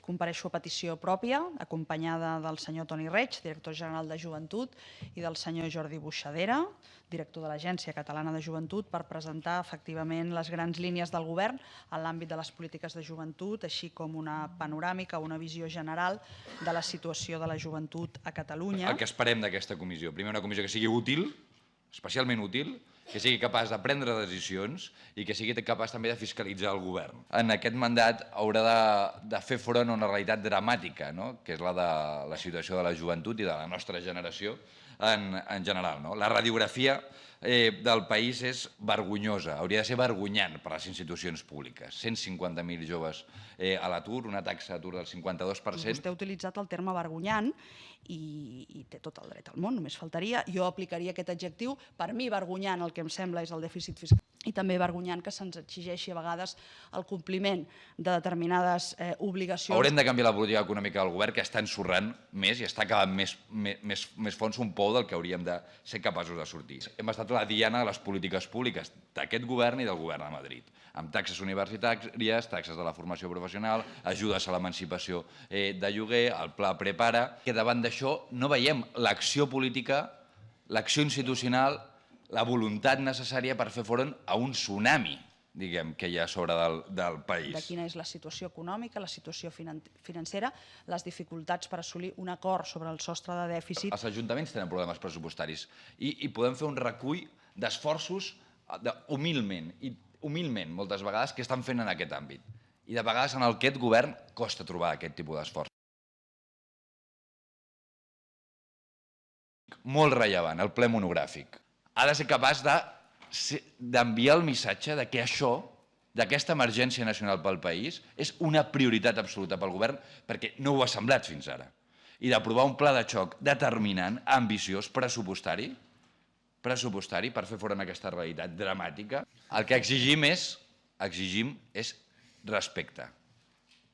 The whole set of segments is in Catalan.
compareixo a petició pròpia, acompanyada del senyor Toni Reig, director general de Joventut, i del senyor Jordi Buixadera, director de l'Agència Catalana de Joventut, per presentar efectivament les grans línies del govern en l'àmbit de les polítiques de joventut, així com una panoràmica, una visió general de la situació de la joventut a Catalunya. El que esperem d'aquesta comissió? Primer, una comissió que sigui útil, especialment útil, que sigui capaç de prendre decisions i que sigui capaç també de fiscalitzar el govern. En aquest mandat haurà de fer front a una realitat dramàtica, que és la de la situació de la joventut i de la nostra generació en general. La radiografia del país és vergonyosa, hauria de ser vergonyant per a les institucions públiques. 150.000 joves a l'atur, una taxa d'atur del 52%. Vostè ha utilitzat el terme vergonyant i té tot el dret al món, només faltaria. Jo aplicaria aquest adjectiu. Per mi, vergonyant, el que em sembla és el dèficit fiscal i també vergonyant que se'ns exigeixi a vegades el compliment de determinades obligacions. Haurem de canviar la política econòmica del govern, que està ensorrant més i està acabant més fons un pou del que hauríem de ser capaços de sortir. Hem estat la diana de les polítiques públiques d'aquest govern i del govern de Madrid, amb taxes universitàries, taxes de la formació professional, ajudes a l'emancipació de lloguer, el pla Prepara, que davant d'això no veiem l'acció política, l'acció institucional, la voluntat necessària per fer front a un tsunami, diguem, que hi ha a sobre del país. De quina és la situació econòmica, la situació financera, les dificultats per assolir un acord sobre el sostre de dèficit. Els ajuntaments tenen problemes pressupostaris i podem fer un recull d'esforços humilment, moltes vegades, que estan fent en aquest àmbit. I de vegades en aquest govern costa trobar aquest tipus d'esforç. Molt rellevant, el ple monogràfic. Ha de ser capaç d'enviar el missatge que això, d'aquesta emergència nacional pel país, és una prioritat absoluta pel govern, perquè no ho ha semblat fins ara. I d'aprovar un pla de xoc determinant, ambiciós, pressupostari, per fer front a aquesta realitat dramàtica. El que exigim és respecte.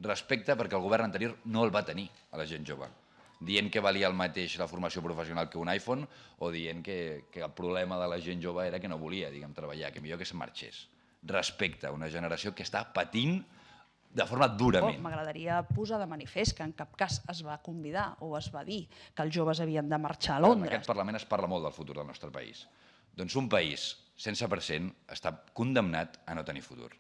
Respecte perquè el govern anterior no el va tenir a la gent jove, dient que valia el mateix la formació professional que un iPhone o dient que el problema de la gent jove era que no volia treballar, que millor que se'n marxés. Respecte a una generació que està patint de forma durament. M'agradaria posar de manifest que en cap cas es va convidar o es va dir que els joves havien de marxar a Londres. En aquest Parlament es parla molt del futur del nostre país. Doncs un país sense present està condemnat a no tenir futur.